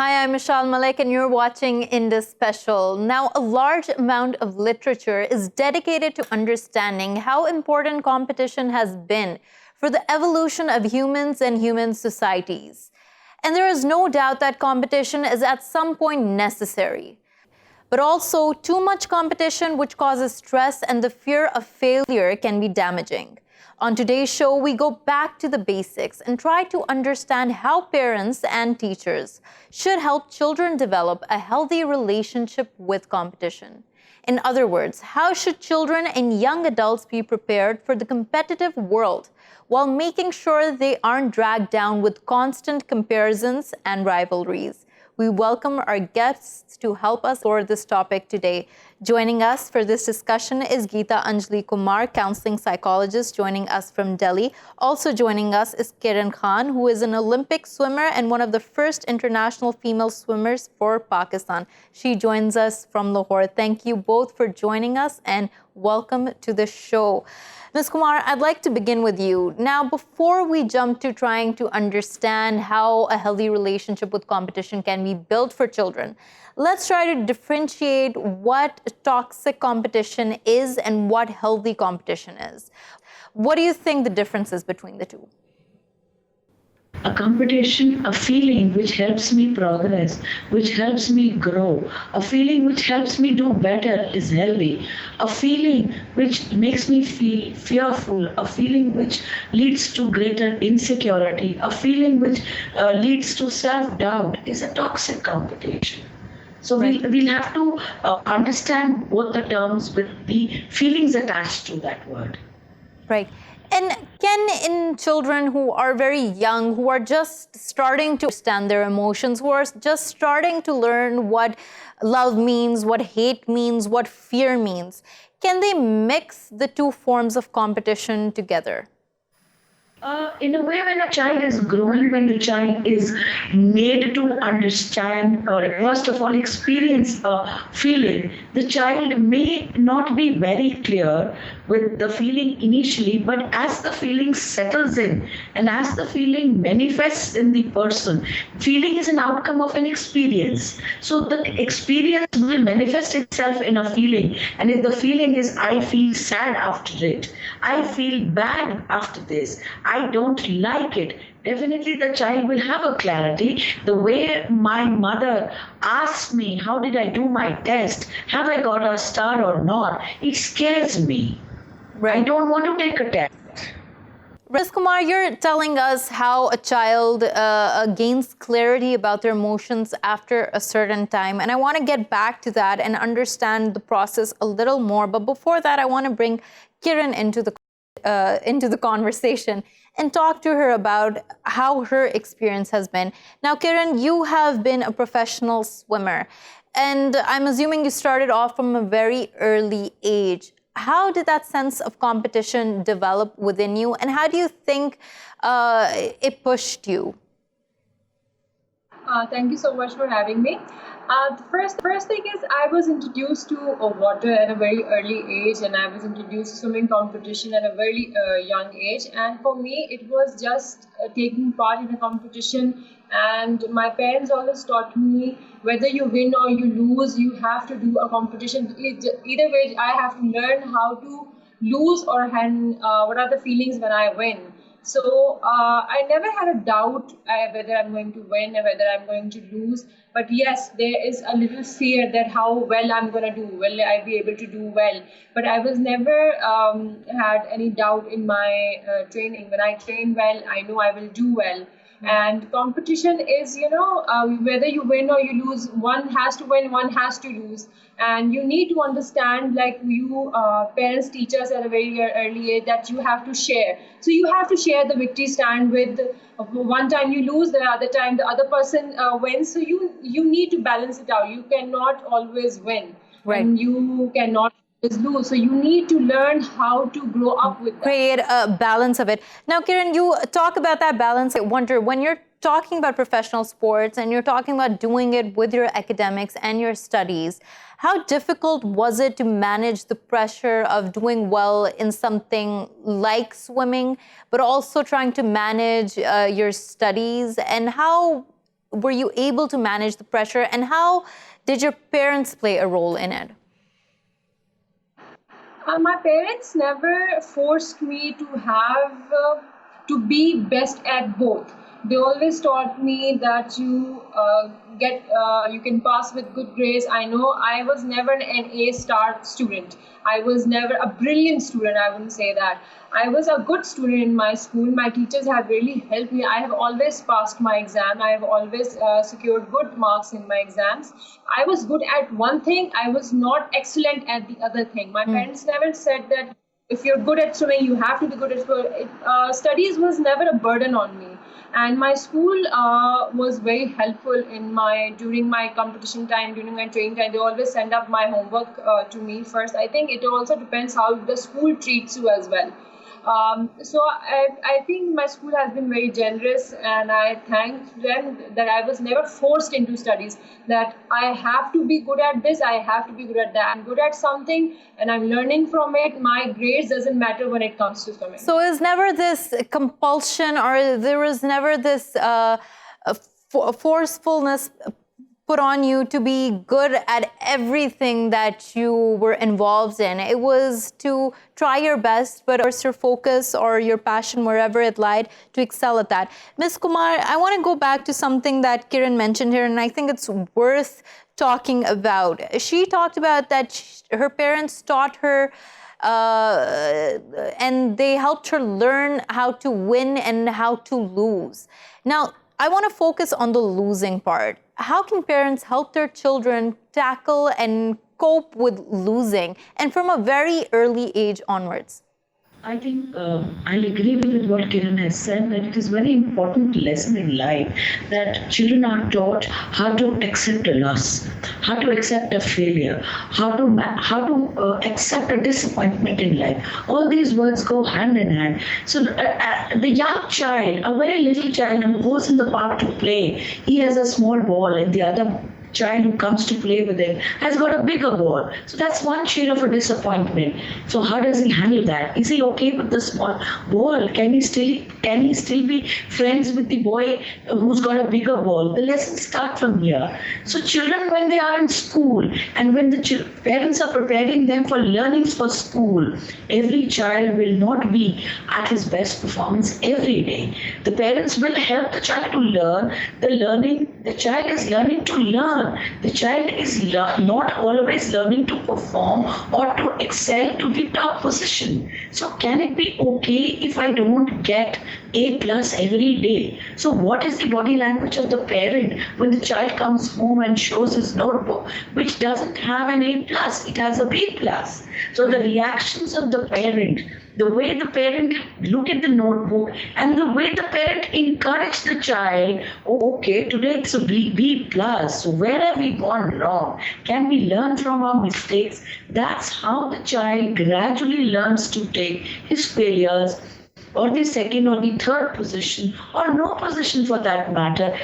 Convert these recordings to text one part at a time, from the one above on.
Hi, I'm Meshal Malik and you're watching Indus Special. Now, a large amount of literature is dedicated to understanding how important competition has been for the evolution of humans and human societies. And there is no doubt that competition is at some point necessary. But also, too much competition, which causes stress and the fear of failure, can be damaging. On today's show, we go back to the basics and try to understand how parents and teachers should help children develop a healthy relationship with competition. In other words, how should children and young adults be prepared for the competitive world while making sure they aren't dragged down with constant comparisons and rivalries? We welcome our guests to help us explore this topic today. Joining us for this discussion is Geetanjali Kumar, counseling psychologist, joining us from Delhi. Also joining us is Kiran Khan, who is an Olympic swimmer and one of the first international female swimmers for Pakistan. She joins us from Lahore. Thank you both for joining us and welcome to the show. Ms. Kumar, I'd like to begin with you. Now, before we jump to trying to understand how a healthy relationship with competition can be built for children, let's try to differentiate what toxic competition is and what healthy competition is. What do you think the difference is between the two? A competition, a feeling which helps me progress, which helps me grow, a feeling which helps me do better is healthy. A feeling which makes me feel fearful, a feeling which leads to greater insecurity, a feeling which leads to self-doubt is a toxic competition. So we'll have to understand both the terms with the feelings attached to that word. Right. And can in children who are very young, who are just starting to understand their emotions, who are just starting to learn what love means, what hate means, what fear means, can they mix the two forms of competition together? In a way, when a child is growing, when the child is made to understand or first of all experience a feeling, the child may not be very clear with the feeling initially, but as the feeling settles in and as the feeling manifests in the person, feeling is an outcome of an experience. So the experience will manifest itself in a feeling. And if the feeling is, I feel sad after it, I feel bad after this, I don't like it, definitely the child will have a clarity. The way my mother asked me, how did I do my test? Have I got a star or not? It scares me. Right. I don't want to take a test. Ms. Kumar, you're telling us how a child gains clarity about their emotions after a certain time. And I want to get back to that and understand the process a little more. But before that, I want to bring Kiran into the conversation and talk to her about how her experience has been. Now, Kiran, you have been a professional swimmer, and I'm assuming you started off from a very early age. How did that sense of competition develop within you, and how do you think it pushed you? Thank you so much for having me. The first thing is I was introduced to water at a very early age, and I was introduced to swimming competition at a very young age. And for me, it was just taking part in a competition. And my parents always taught me, whether you win or you lose, you have to do a competition. Either way, I have to learn how to lose or what are the feelings when I win. So I never had a doubt whether I'm going to win or whether I'm going to lose. But yes, there is a little fear that how well I'm going to do. Will I be able to do well? But I was never had any doubt in my training. When I train well, I know I will do well. And competition is, whether you win or you lose, one has to win, one has to lose. And you need to understand, like you parents teach us at a very early age, that you have to share. So you have to share the victory stand with one time you lose, the other time the other person wins. So you need to balance it out. You cannot always win. Right. And you cannot lose. So you need to learn how to grow up with that. Create a balance of it. Now, Kiran, you talk about that balance. I wonder, when you're talking about professional sports and you're talking about doing it with your academics and your studies, how difficult was it to manage the pressure of doing well in something like swimming, but also trying to manage your studies? And how were you able to manage the pressure, and how did your parents play a role in it? My parents never forced me to have to be best at both. They always taught me that you can pass with good grades. I know I was never an A-star student. I was never a brilliant student. I wouldn't say that. I was a good student in my school. My teachers have really helped me. I have always passed my exam. I have always secured good marks in my exams. I was good at one thing. I was not excellent at the other thing. My parents never said that if you're good at swimming, you have to be good at swimming. Studies was never a burden on me. And my school was very helpful during my competition time, during my training time. They always send up my homework to me first. I think it also depends how the school treats you as well. So I think my school has been very generous, and I thank them that I was never forced into studies, that I have to be good at this, I have to be good at that. I'm good at something and I'm learning from it. My grades doesn't matter when it comes to swimming. So is never this compulsion, or there was never this forcefulness put on you to be good at everything that you were involved in. It was to try your best, but also your focus or your passion, wherever it lied, to excel at that. Ms. Kumar, I want to go back to something that Kiran mentioned here, and I think it's worth talking about. She talked about that her parents taught her and they helped her learn how to win and how to lose. Now, I want to focus on the losing part. How can parents help their children tackle and cope with losing, and from a very early age onwards? I think I'll agree with what Kiran has said, that it is very important lesson in life that children are taught how to accept a loss, how to accept a failure, how to accept a disappointment in life. All these words go hand in hand. So the young child, a very little child who goes in the park to play, he has a small ball, and the other child who comes to play with him has got a bigger ball. So that's one shade of a disappointment. So how does he handle that? Is he okay with the small ball? Can he still be friends with the boy who's got a bigger ball? The lessons start from here. So children, when they are in school and when the parents are preparing them for learnings for school, every child will not be at his best performance every day. The parents will help the child to learn. The child is learning to learn. The child is not always learning to perform or to excel to the top position. So can it be okay if I don't get A+ every day? So what is the body language of the parent when the child comes home and shows his notebook, which doesn't have an A+, it has a B+. So the reactions of the parent, the way the parent look at the notebook, and the way the parent encourage the child, oh, okay, today it's a B+, so where have we gone wrong? Can we learn from our mistakes? That's how the child gradually learns to take his failures, or the second or the third position, or no position for that matter,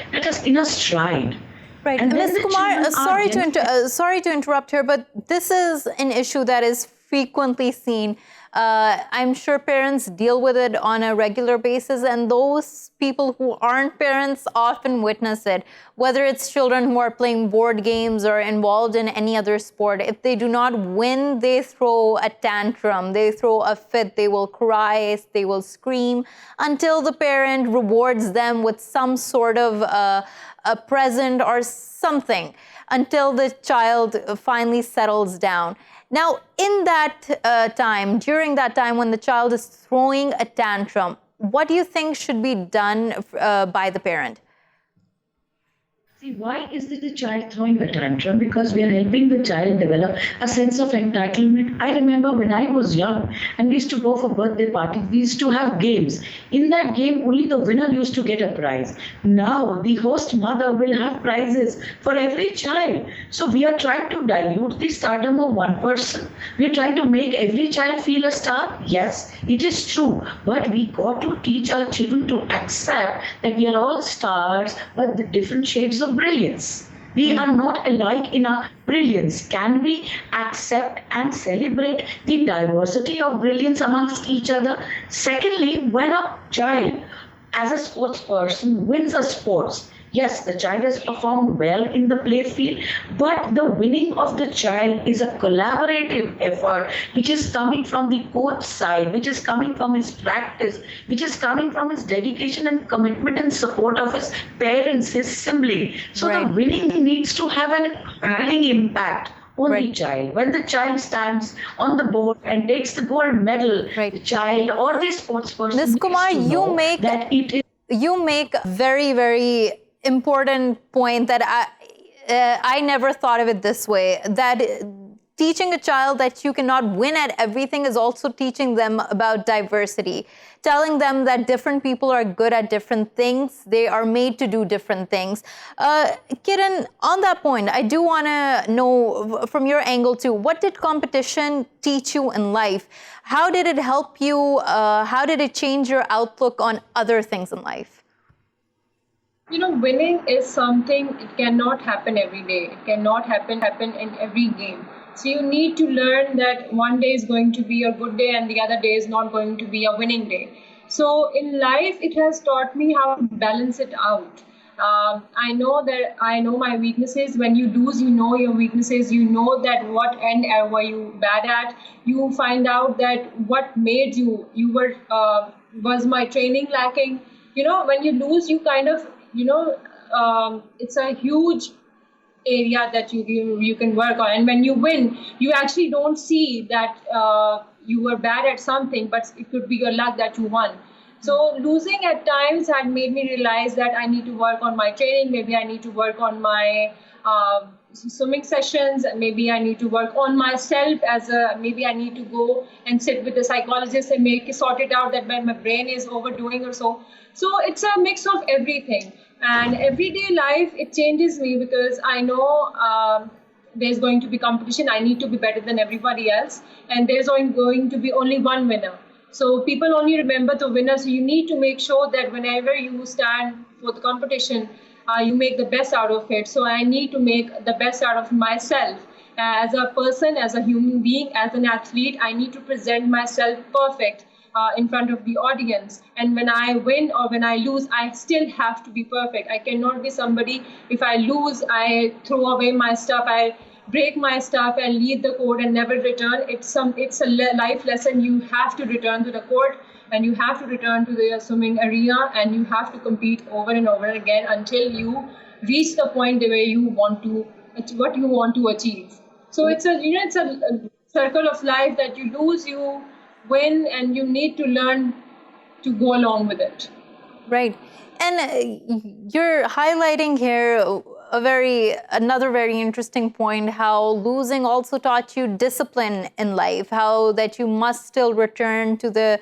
in a stride. Right. Ms. Kumar, sorry to interrupt here, but this is an issue that is frequently seen. I'm sure parents deal with it on a regular basis, and those people who aren't parents often witness it, whether it's children who are playing board games or involved in any other sport. If they do not win, they throw a tantrum, they throw a fit, they will cry, they will scream, until the parent rewards them with some sort of a present or something, until the child finally settles down. Now, in that during that time when the child is throwing a tantrum, what do you think should be done by the parent? See, why is the child throwing a tantrum? Because we are helping the child develop a sense of entitlement. I remember when I was young and we used to go for birthday parties, we used to have games. In that game, only the winner used to get a prize. Now, the host mother will have prizes for every child. So we are trying to dilute the stardom of one person. We are trying to make every child feel a star. Yes, it is true. But we got to teach our children to accept that we are all stars, but the different shades of brilliance. We are not alike in our brilliance. Can we accept and celebrate the diversity of brilliance amongst each other? Secondly, when a child, as a sports person, wins a sports, Yes, the child has performed well in the play field, but the winning of the child is a collaborative effort which is coming from the coach side, which is coming from his practice, which is coming from his dedication and commitment and support of his parents, his sibling. So the winning needs to have an adding impact on the child. When the child stands on the board and takes the gold medal, the child or the sports person Ms. Kumar, you make a very, very important point that I never thought of it this way, that teaching a child that you cannot win at everything is also teaching them about diversity, telling them that different people are good at different things, they are made to do different things. Kiran, on that point, I do want to know from your angle too, what did competition teach you in life? How did it help you? How did it change your outlook on other things in life? You know, winning is something, it cannot happen every day. It cannot happen in every game. So you need to learn that one day is going to be a good day and the other day is not going to be a winning day. So in life, it has taught me how to balance it out. I know my weaknesses. When you lose, you know your weaknesses. You know that what end were you bad at. You find out that what made was my training lacking. You know, when you lose, you kind of, it's a huge area that you can work on, and when you win, you actually don't see that you were bad at something, but it could be your luck that you won. So losing at times had made me realize that I need to work on my training. Maybe I need to work on my swimming sessions, and maybe I need to work on myself maybe I need to go and sit with the psychologist and sort it out that when my brain is overdoing or so. So it's a mix of everything. And everyday life, it changes me because I know there's going to be competition. I need to be better than everybody else. And there's going to be only one winner. So people only remember the winner. So you need to make sure that whenever you stand for the competition, you make the best out of it. So I need to make the best out of myself. As a person, as a human being, as an athlete, I need to present myself perfect in front of the audience. And when I win or when I lose, I still have to be perfect. I cannot be somebody, if I lose, I throw away my stuff, I break my stuff and leave the court and never return. It's a life lesson. You have to return to the court and you have to return to the swimming arena and you have to compete over and over again until you reach the point where you want to, what you want to achieve. So it's a circle of life that you lose, you win, and you need to learn to go along with it. Right. And you're highlighting here another very interesting point, how losing also taught you discipline in life, how that you must still return to the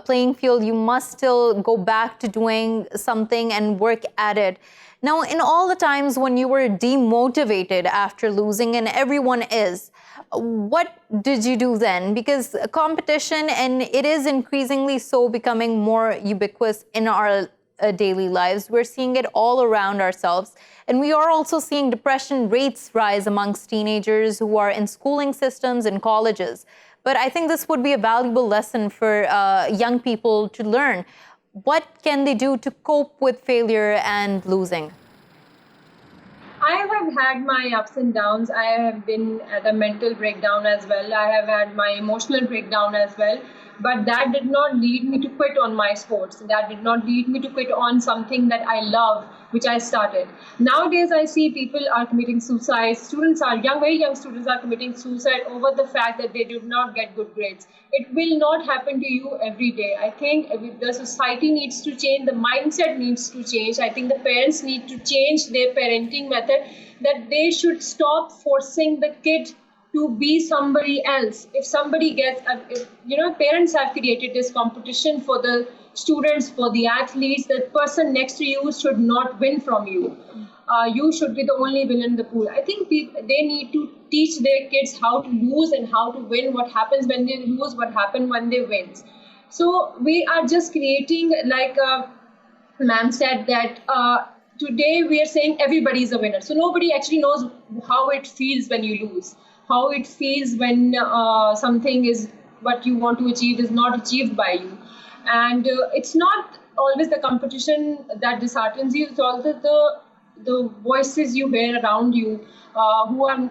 playing field, you must still go back to doing something and work at it. Now, in all the times when you were demotivated after losing, and everyone is, what did you do then? Because competition, and it is increasingly so becoming more ubiquitous in our daily lives. We're seeing it all around ourselves. And we are also seeing depression rates rise amongst teenagers who are in schooling systems and colleges. But I think this would be a valuable lesson for young people to learn. What can they do to cope with failure and losing? I have had my ups and downs. I have been at a mental breakdown as well. I have had my emotional breakdown as well. But that did not lead me to quit on my sports. That did not lead me to quit on something that I love, which I started. Nowadays, I see people are committing suicide. Very young students are committing suicide over the fact that they did not get good grades. It will not happen to you every day. I think the society needs to change. The mindset needs to change. I think the parents need to change their parenting method, that they should stop forcing the kid to be somebody else. If somebody gets, parents have created this competition for the students, for the athletes. That person next to you should not win from you. You should be the only winner in the pool. I think they need to teach their kids how to lose and how to win, what happens when they lose, what happens when they win. So we are just creating, like ma'am said, that today we are saying everybody is a winner. So nobody actually knows how it feels when you lose, how it feels when something is what you want to achieve is not achieved by you. And it's not always the competition that disheartens you. It's also the voices you hear around you who are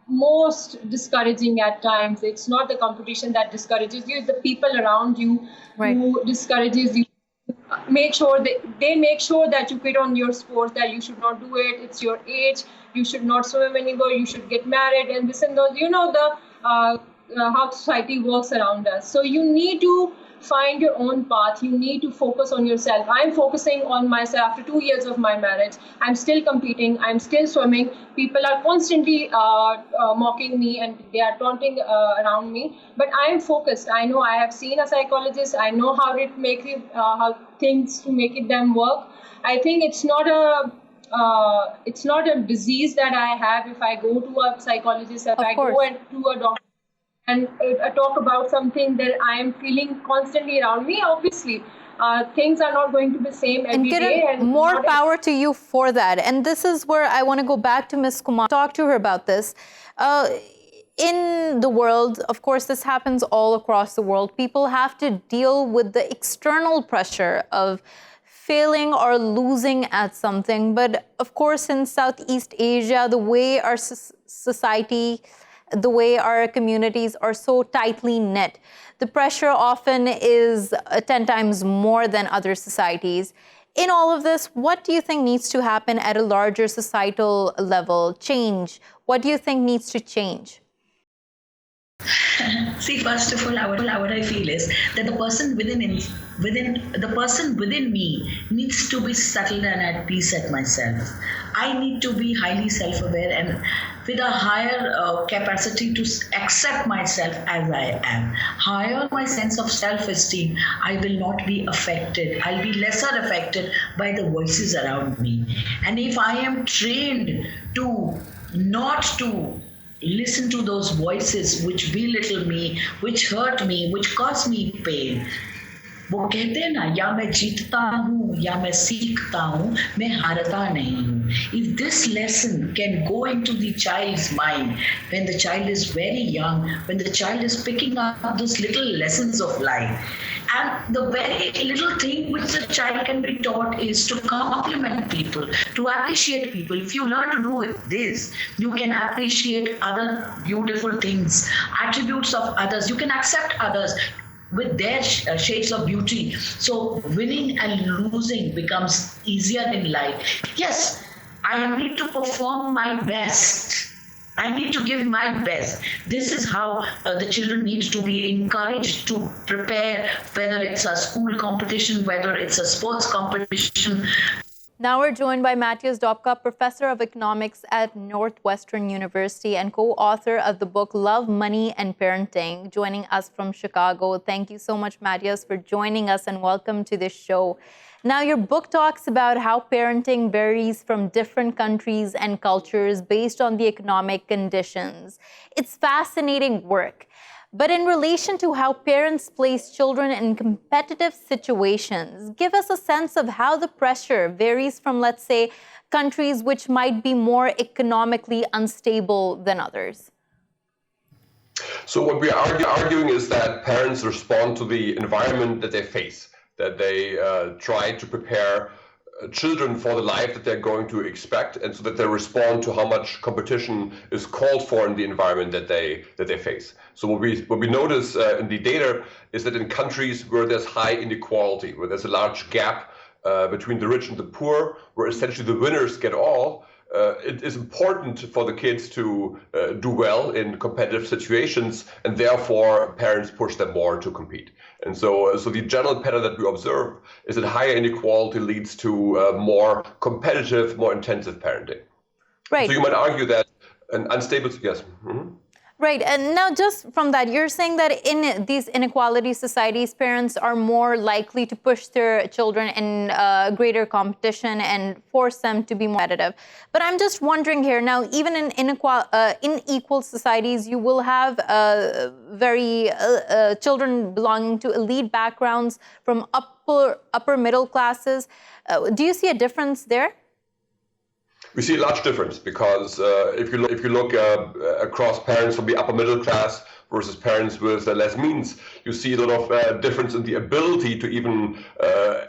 most discouraging at times. It's not the competition that discourages you, it's the people around you who discourages you. They make sure that you quit on your sports, that you should not do it, it's your age, you should not swim anymore, you should get married, and this and those, how society works around us. So you need to find your own path. You need to focus on yourself. I'm focusing on myself. After 2 years of my marriage, I'm still competing, I'm still swimming. People are constantly mocking me and they are taunting around me, but I'm focused. I know I have seen a psychologist. I know how to make it, how things to make it them work. I think it's not a disease that I have. If I go to a psychologist, if I go to a doctor and talk about something that I am feeling constantly around me, obviously things are not going to be the same every day. And more power to you for that. And this is where I want to go back to Ms. Kumar, talk to her about this. In the world, of course, this happens all across the world. People have to deal with the external pressure of failing or losing at something. But of course, in Southeast Asia, the way our society, the way our communities are so tightly knit, the pressure often is 10 times more than other societies. In all of this, what do you think needs to happen at a larger societal level? Change. What do you think needs to change? See, first of all, what I feel is that the person within me needs to be settled and at peace at myself. I need to be highly self-aware and with a higher capacity to accept myself as I am. Higher my sense of self-esteem, I will not be affected. I'll be lesser affected by the voices around me. And if I am trained to not to listen to those voices which belittle me, which hurt me, which cause me pain, वो कहते हैं ना, या मैं जीतता हूँ या मैं सीखता हूँ, मैं हारता नहीं हूँ. If this lesson can go into the child's mind when the child is very young, when the child is picking up those little lessons of life, and the very little thing which the child can be taught is to compliment people, to appreciate people. If you learn to do this, you can appreciate other beautiful things, attributes of others. You can accept others with their shades of beauty. So winning and losing becomes easier in life. Yes, I need to perform my best. I need to give my best. This is how the children need to be encouraged to prepare, whether it's a school competition, whether it's a sports competition. Now we're joined by Matthias Doepke, professor of economics at Northwestern University and co-author of the book Love, Money and Parenting, joining us from Chicago. Thank you so much, Matthias, for joining us and welcome to this show. Now, your book talks about how parenting varies from different countries and cultures based on the economic conditions. It's fascinating work. But in relation to how parents place children in competitive situations, give us a sense of how the pressure varies from, let's say, countries which might be more economically unstable than others. So what we are arguing is that parents respond to the environment that they face, that they try to prepare children for the life that they're going to expect, and so that they respond to how much competition is called for in the environment that they face. So what we notice in the data is that in countries where there's high inequality, where there's a large gap between the rich and the poor, where essentially the winners get all, it is important for the kids to do well in competitive situations, and therefore parents push them more to compete. And so the general pattern that we observe is that higher inequality leads to more competitive, more intensive parenting. Right. So you might argue that an unstable, yes. Mm-hmm. Right. And now just from that, you're saying that in these inequality societies, parents are more likely to push their children in greater competition and force them to be more competitive. But I'm just wondering here now, even in unequal societies, you will have children belonging to elite backgrounds from upper middle classes. Do you see a difference there? We see a large difference because if you look across parents from the upper middle class versus parents with less means. You see a lot of difference in the ability to even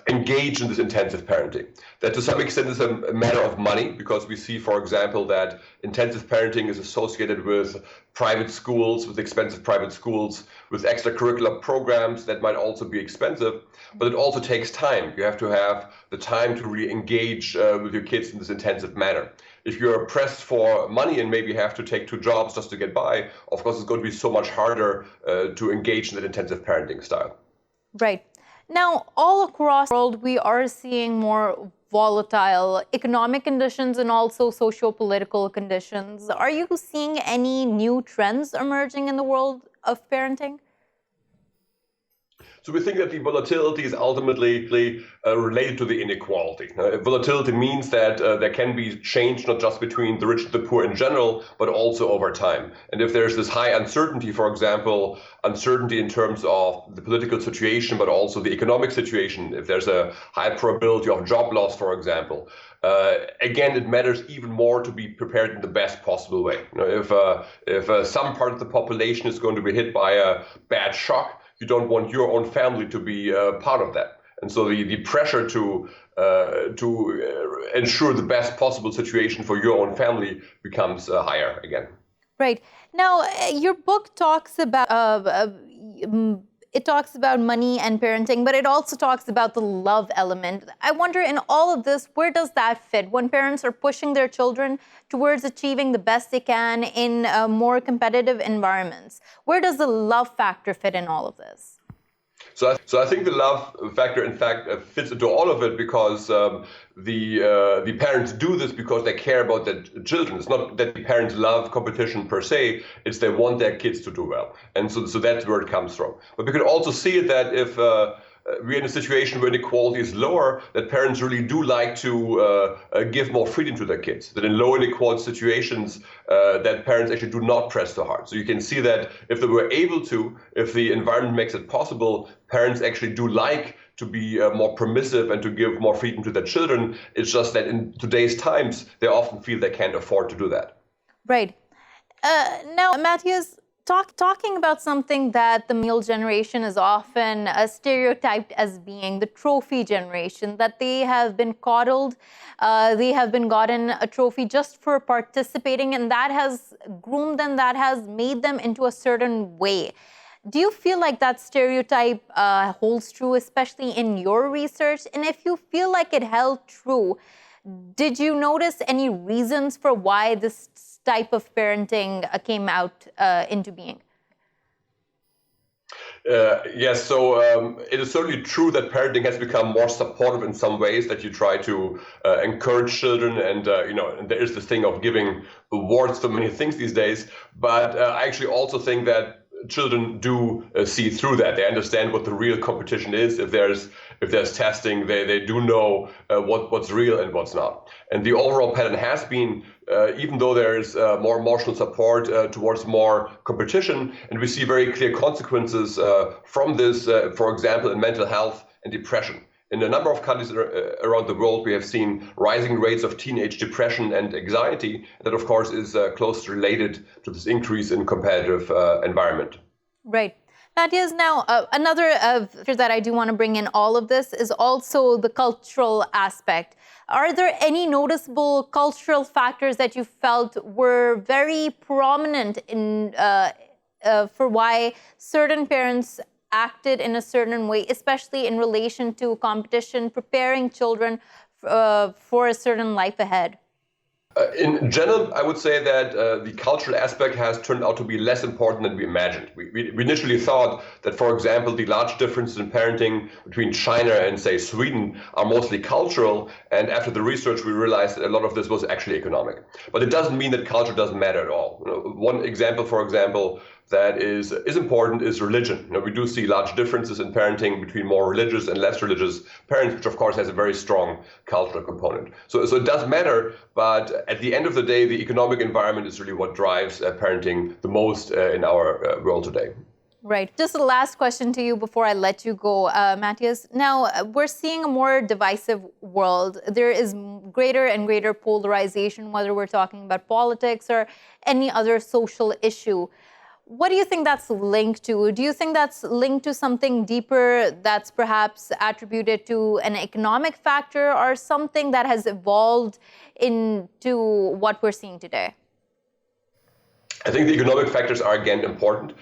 engage in this intensive parenting. That to some extent is a matter of money, because we see, for example, that intensive parenting is associated with private schools, with expensive private schools, with extracurricular programs that might also be expensive, but it also takes time. You have to have the time to really engage with your kids in this intensive manner. If you're pressed for money and maybe have to take 2 jobs just to get by, of course, it's going to be so much harder to engage in that intensive parenting style. Right. Now, all across the world, we are seeing more volatile economic conditions and also socio-political conditions. Are you seeing any new trends emerging in the world of parenting? So we think that the volatility is ultimately related to the inequality. Volatility means that there can be change not just between the rich and the poor in general, but also over time. And if there's this high uncertainty, for example, uncertainty in terms of the political situation, but also the economic situation, if there's a high probability of job loss, for example, again, it matters even more to be prepared in the best possible way. If some part of the population is going to be hit by a bad shock, you don't want your own family to be part of that. And so the pressure to ensure the best possible situation for your own family becomes higher again. Right. Now, your book talks about money and parenting, but it also talks about the love element. I wonder, in all of this, where does that fit when parents are pushing their children towards achieving the best they can in more competitive environments? Where does the love factor fit in all of this? So I think the love factor, in fact, fits into all of it, because the parents do this because they care about their children. It's not that the parents love competition per se, it's they want their kids to do well. And so that's where it comes from. But we could also see it that if we're in a situation where inequality is lower, that parents really do like to give more freedom to their kids. That in low inequality situations, that parents actually do not press so hard. So you can see that if they were able to, if the environment makes it possible, parents actually do like to be more permissive and to give more freedom to their children. It's just that in today's times, they often feel they can't afford to do that. Right. Now, Matthias, talking about something that the millennial generation is often stereotyped as being the trophy generation, that they have been coddled, they have been gotten a trophy just for participating, and that has groomed them, that has made them into a certain way. Do you feel like that stereotype holds true, especially in your research? And if you feel like it held true, did you notice any reasons for why this type of parenting came out into being? Yes, so it is certainly true that parenting has become more supportive in some ways, that you try to encourage children, and and there is this thing of giving awards for many things these days. But I actually also think that children do see through that. They understand what the real competition is. If there's testing, they do know what's real and what's not. And the overall pattern has been, even though there is more emotional support towards more competition, and we see very clear consequences from this, for example, in mental health and depression. In a number of countries around the world, we have seen rising rates of teenage depression and anxiety. That, of course, is closely related to this increase in competitive environment. Right. Matthias, now, another factor that I do want to bring in all of this is also the cultural aspect. Are there any noticeable cultural factors that you felt were very prominent in for why certain parents acted in a certain way, especially in relation to competition, preparing children for a certain life ahead? In general, I would say that the cultural aspect has turned out to be less important than we imagined. We initially thought that, for example, the large differences in parenting between China and, say, Sweden are mostly cultural. And after the research, we realized that a lot of this was actually economic. But it doesn't mean that culture doesn't matter at all. One example, for example, that is important is religion. We do see large differences in parenting between more religious and less religious parents, which of course has a very strong cultural component. So it does matter, but at the end of the day, the economic environment is really what drives parenting the most in our world today. Right. Just a last question to you before I let you go, Matthias. Now, we're seeing a more divisive world. There is greater and greater polarization, whether we're talking about politics or any other social issue. What do you think that's linked to? Do you think that's linked to something deeper that's perhaps attributed to an economic factor or something that has evolved into what we're seeing today? I think the economic factors are again important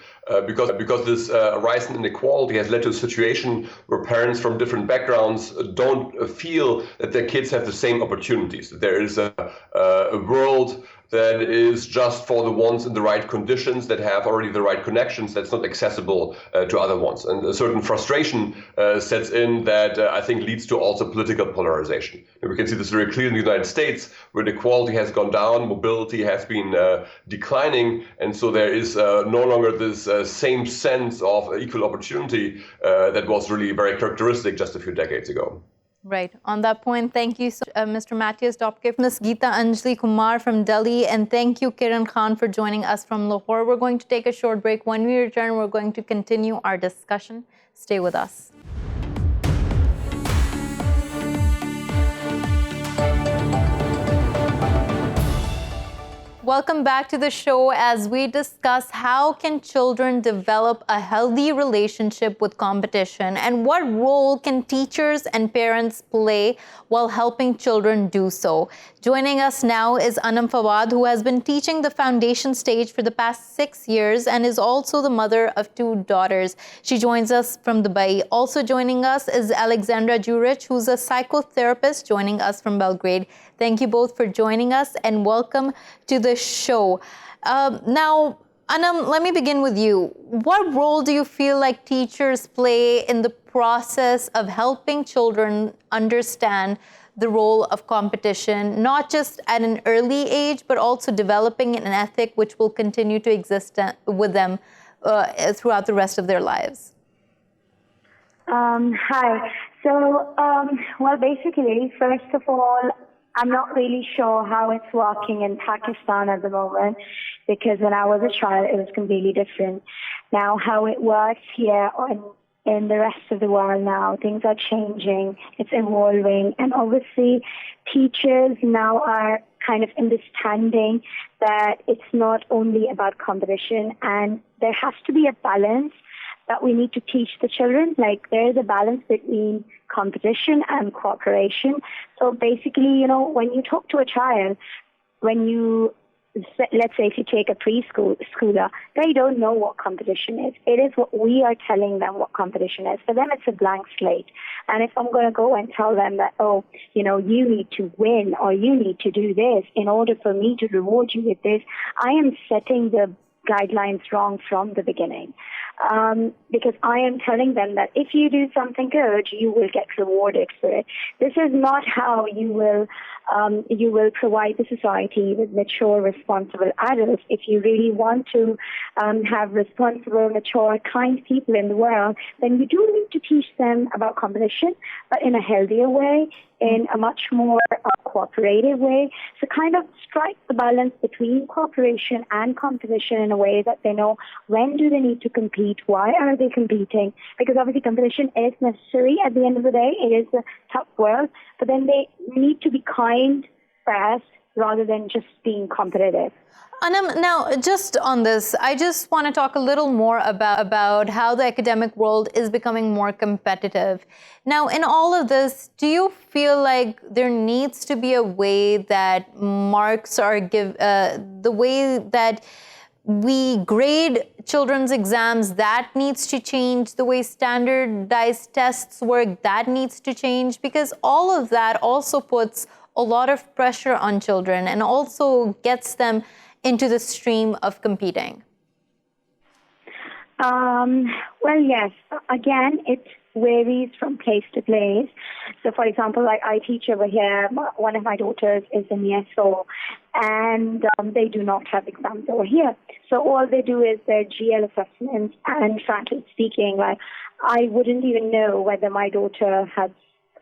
because this rise in inequality has led to a situation where parents from different backgrounds don't feel that their kids have the same opportunities. There is a world that is just for the ones in the right conditions, that have already the right connections, that's not accessible to other ones. And a certain frustration sets in that I think leads to also political polarization. And we can see this very clearly in the United States, where inequality has gone down, mobility has been declining, and so there is no longer this same sense of equal opportunity that was really very characteristic just a few decades ago. Right. On that point, thank you, Mr. Matthias Doepke, Ms. Geetanjali Kumar from Delhi, and thank you, Kiran Khan, for joining us from Lahore. We're going to take a short break. When we return, we're going to continue our discussion. Stay with us. Welcome back to the show as we discuss how can children develop a healthy relationship with competition and what role can teachers and parents play while helping children do so. Joining us now is Anum Fawad, who has been teaching the foundation stage for the past 6 years and is also the mother of 2 daughters. She joins us from Dubai. Also joining us is Aleksandra Djuric, who's a psychotherapist, joining us from Belgrade. Thank you both for joining us and welcome to the show. Now, Anum, let me begin with you. What role do you feel like teachers play in the process of helping children understand the role of competition, not just at an early age, but also developing an ethic which will continue to exist with them throughout the rest of their lives? Hi. So, well, basically, first of all, I'm not really sure how it's working in Pakistan at the moment, because when I was a child, it was completely different. Now, how it works here in the rest of the world now, things are changing, it's evolving, and obviously teachers now are kind of understanding that it's not only about competition, and there has to be a balance that we need to teach the children. Like, there is a balance between competition and cooperation. So basically, when you talk to a child, let's say if you take a preschooler, they don't know what competition is. It is what we are telling them what competition is. For them, it's a blank slate. And if I'm going to go and tell them that, you need to win or you need to do this in order for me to reward you with this, I am setting the guidelines wrong from the beginning. Because I am telling them that if you do something good, you will get rewarded for it. This is not how you will provide the society with mature, responsible adults. If you really want to have responsible, mature, kind people in the world, then you do need to teach them about competition, but in a healthier way, in a much more cooperative way. So kind of strike the balance between cooperation and competition in a way that they know when do they need to compete, why are they competing, because obviously competition is necessary at the end of the day. It is a tough world, but then they need to be kind first rather than just being competitive. Anum, now, just on this, I just want to talk a little more about how the academic world is becoming more competitive. Now, in all of this, do you feel like there needs to be a way that marks are the way that we grade children's exams, that needs to change, the way standardized tests work, that needs to change? Because all of that also puts a lot of pressure on children and also gets them into the stream of competing. Well, yes. Again, it varies from place to place. So, for example, like I teach over here, one of my daughters is in ESO, and they do not have exams over here. So all they do is their GL assessments, and frankly speaking, like I wouldn't even know whether my daughter has,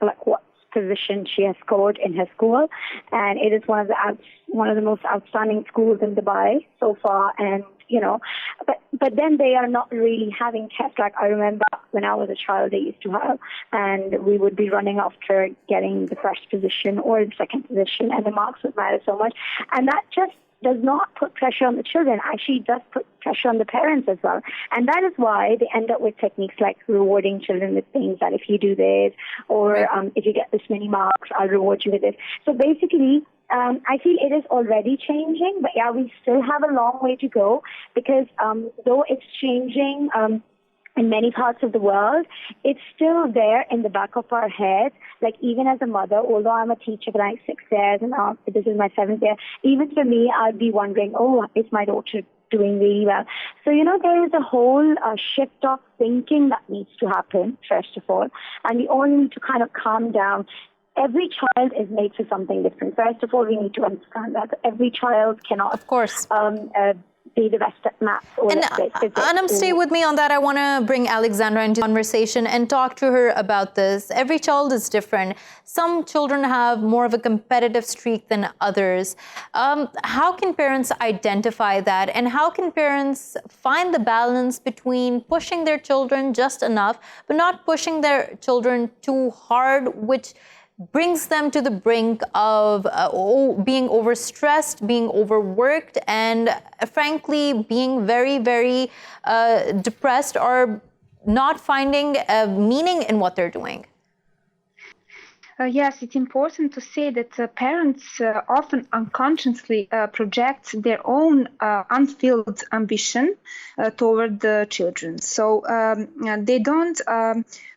like, what position she has scored in her school, and it is one of the most outstanding schools in Dubai so far. And but then they are not really having tests like I remember when I was a child they used to have, and we would be running after getting the first position or the second position, and the marks would matter so much, and that just does not put pressure on the children, actually does put pressure on the parents as well. And that is why they end up with techniques like rewarding children with things that if you do this, or if you get this many marks, I'll reward you with this. So basically, I feel it is already changing, but yeah, we still have a long way to go, because though it's changing in many parts of the world, it's still there in the back of our head. Like, even as a mother, although I'm a teacher for like 6 years and now this is my 7th year, even for me, I'd be wondering, oh, is my daughter doing really well? So, there is a whole shift of thinking that needs to happen, first of all, and we all need to kind of calm down. Every child is made for something different. First of all, we need to understand that every child cannot, of course, be the best at maths or physics. Anum, stay with me on that. I want to bring Aleksandra into the conversation and talk to her about this. Every child is different. Some children have more of a competitive streak than others. How can parents identify that? And how can parents find the balance between pushing their children just enough, but not pushing their children too hard, which brings them to the brink of being overstressed, being overworked, and frankly, being very, very depressed or not finding a meaning in what they're doing? Yes, it's important to say that parents often unconsciously project their own unfilled ambition toward the children. So they don't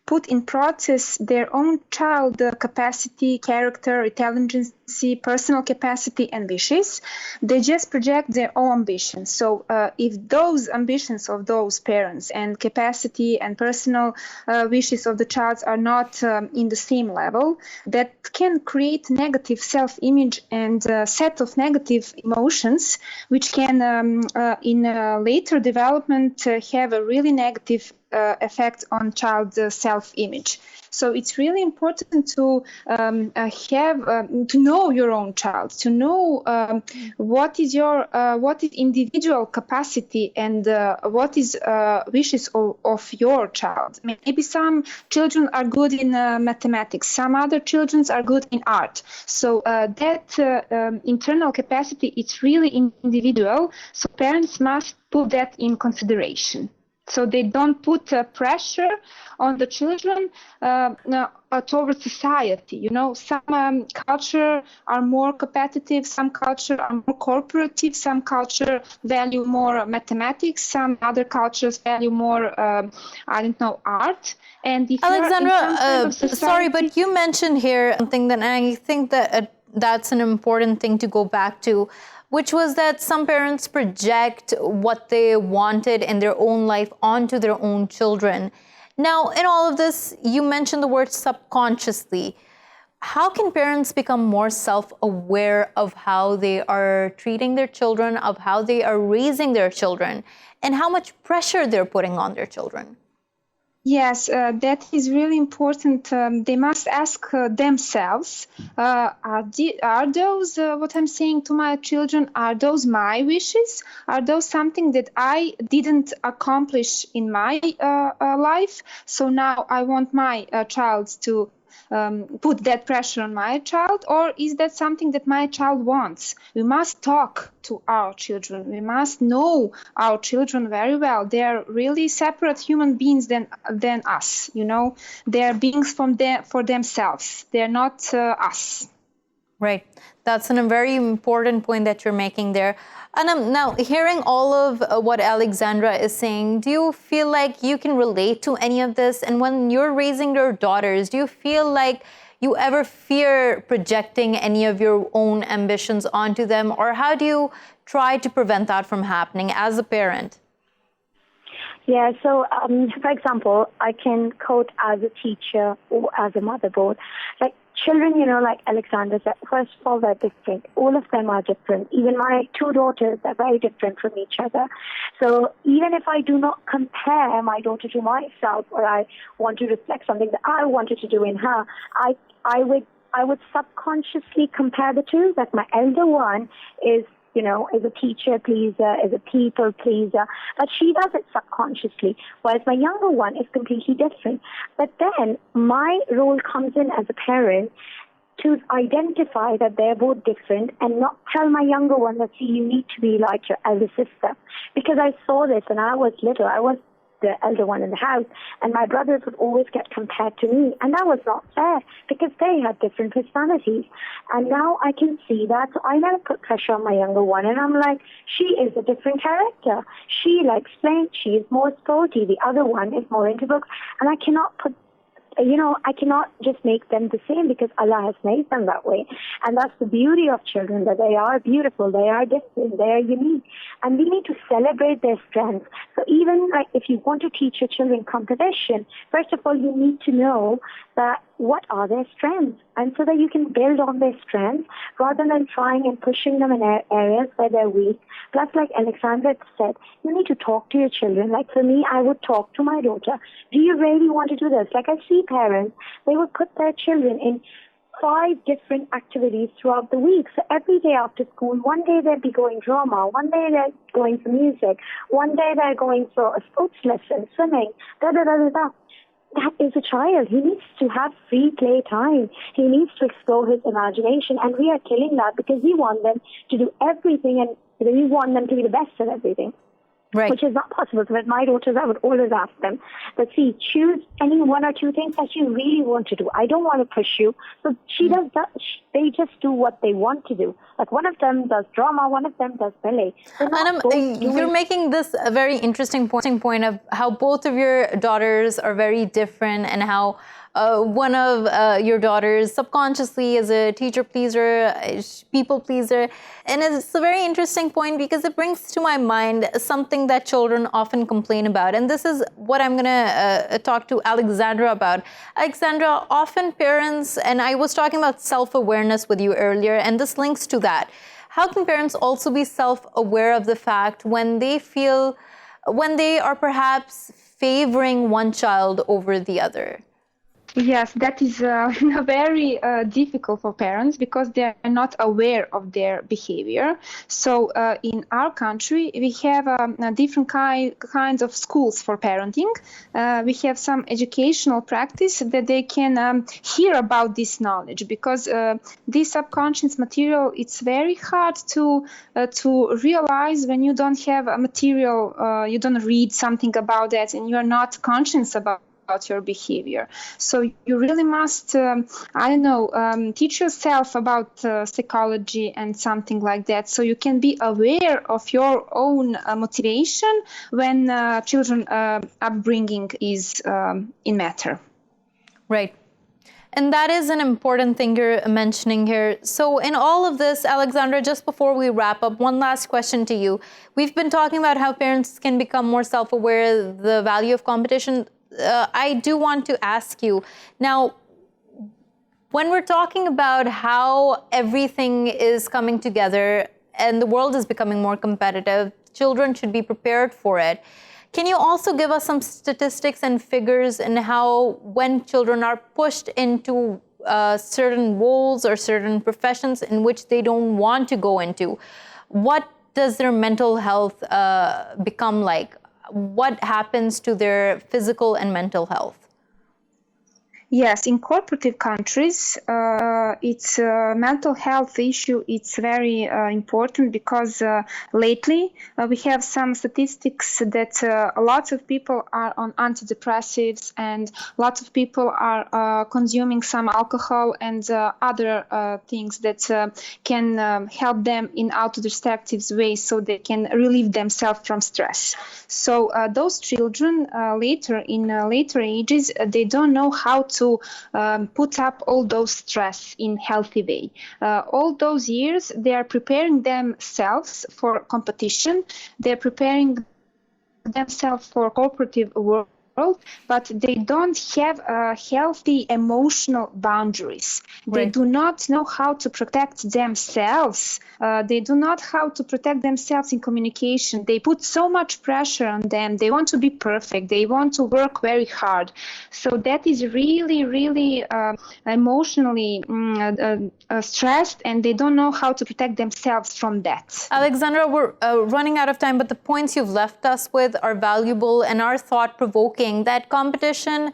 put in process their own child capacity, character, intelligence, personal capacity and wishes. They just project their own ambitions. So if those ambitions of those parents and capacity and personal wishes of the child are not in the same level, that can create negative self-image and a set of negative emotions, which can in later development have a really negative effect on child's self-image. So it's really important to to know your own child, to know what is individual capacity and what is wishes of your child. Maybe some children are good in mathematics, some other children are good in art. So that internal capacity is really individual. So parents must put that in consideration. So they don't put pressure on the children towards society. Some culture are more competitive, some culture are more cooperative, some culture value more mathematics, some other cultures value more, art. And if Aleksandra, sorry, but you mentioned here something that I think that that's an important thing to go back to, which was that some parents project what they wanted in their own life onto their own children. Now, in all of this, you mentioned the word subconsciously. How can parents become more self-aware of how they are treating their children, of how they are raising their children, and how much pressure they're putting on their children? Yes, that is really important. They must ask themselves, are those, what I'm saying to my children, are those my wishes? Are those something that I didn't accomplish in my life? So now I want my child to put that pressure on my child, or is that something that my child wants? We must talk to our children. We must know our children very well. They are really separate human beings than us. They are beings for themselves. They are not us. Right. That's a very important point that you're making there. And now, hearing all of what Aleksandra is saying, do you feel like you can relate to any of this? And when you're raising your daughters, do you feel like you ever fear projecting any of your own ambitions onto them? Or how do you try to prevent that from happening as a parent? Yeah, so for example, I can quote as a teacher or as a mother both. Like children, like Aleksandra said, first of all, they're different. All of them are different. Even my 2 daughters are very different from each other. So even if I do not compare my daughter to myself, or I want to reflect something that I wanted to do in her, I would subconsciously compare the two. That my elder one is a teacher pleaser, is a people pleaser, but she does it subconsciously, whereas my younger one is completely different. But then my role comes in as a parent to identify that they're both different and not tell my younger one that, see, you need to be like your elder sister. Because I saw this when I was little. I was the elder one in the house, and my brothers would always get compared to me, and that was not fair because they had different personalities. And now I can see that, so I never put pressure on my younger one, and I'm like, she is a different character. She likes playing, she is more sporty, the other one is more into books, and I cannot put, I cannot just make them the same because Allah has made them that way. And that's the beauty of children, that they are beautiful, they are different, they are unique. And we need to celebrate their strengths. So even like if you want to teach your children competition, first of all, you need to know that what are their strengths, and so that you can build on their strengths rather than trying and pushing them in areas where they're weak. Plus, like Aleksandra said, you need to talk to your children. Like for me, I would talk to my daughter. Do you really want to do this? Like I see parents, they would put their children in 5 different activities throughout the week. So every day after school, one day they'll be going drama, one day they're going for music, one day they're going for a sports lesson, swimming, da-da-da-da-da. That is a child. He needs to have free play time. He needs to explore his imagination. And we are killing that because we want them to do everything and we want them to be the best at everything. Right. Which is not possible. So with my daughters, I would always ask them, but see, choose any 1 or 2 things that you really want to do. I don't want to push you. So she does that. They just do what they want to do. Like one of them does drama, one of them does ballet. Anum, you're making this a very interesting point of how both of your daughters are very different and how one of your daughters subconsciously is a teacher pleaser, people pleaser. And it's a very interesting point because it brings to my mind something that children often complain about. And this is what I'm going to talk to Aleksandra about. Aleksandra, often parents, and I was talking about self-awareness with you earlier, and this links to that. How can parents also be self-aware of the fact when they are perhaps favoring one child over the other? Yes, that is very difficult for parents because they are not aware of their behavior. So in our country, we have different kinds of schools for parenting. We have some educational practice that they can hear about this knowledge because this subconscious material, it's very hard to realize when you don't have a material, you don't read something about that and you are not conscious about your behavior. So you really must, teach yourself about psychology and something like that. So you can be aware of your own motivation when children upbringing is in matter. Right. And that is an important thing you're mentioning here. So in all of this, Aleksandra, just before we wrap up, one last question to you. We've been talking about how parents can become more self-aware, the value of competition. I do want to ask you, now, when we're talking about how everything is coming together and the world is becoming more competitive, children should be prepared for it. Can you also give us some statistics and figures in how when children are pushed into certain roles or certain professions in which they don't want to go into, what does their mental health become like? What happens to their physical and mental health? Yes, in cooperative countries, it's a mental health issue. It's very important because lately we have some statistics that lots of people are on antidepressives and lots of people are consuming some alcohol and other things that can help them in autodestructive ways so they can relieve themselves from stress. So those children later ages, they don't know how to put up all those stress in healthy way. All those years, they are preparing themselves for competition. They're preparing themselves for cooperative world, but they don't have healthy emotional boundaries. They do not know how to protect themselves. They do not know how to protect themselves in communication. They put so much pressure on them. They want to be perfect. They want to work very hard. So that is really, really emotionally stressed, and they don't know how to protect themselves from that. Aleksandra, we're running out of time, but the points you've left us with are valuable and are thought-provoking. That competition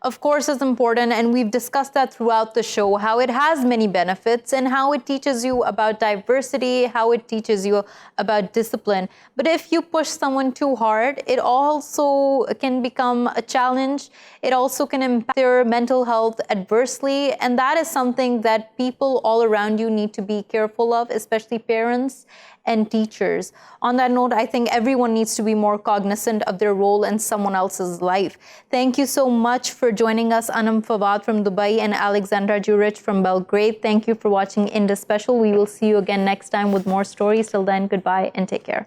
of course, is important, and we've discussed that throughout the show, how it has many benefits and how it teaches you about diversity, how it teaches you about discipline. But if you push someone too hard, it also can become a challenge. It also can impact their mental health adversely, and that is something that people all around you need to be careful of, especially parents and teachers. On that note, I think everyone needs to be more cognizant of their role in someone else's life. Thank you so much for joining us, Anum Fawad from Dubai and Aleksandra Djuric from Belgrade. Thank you for watching Indus Special. We will see you again next time with more stories. Till then, goodbye and take care.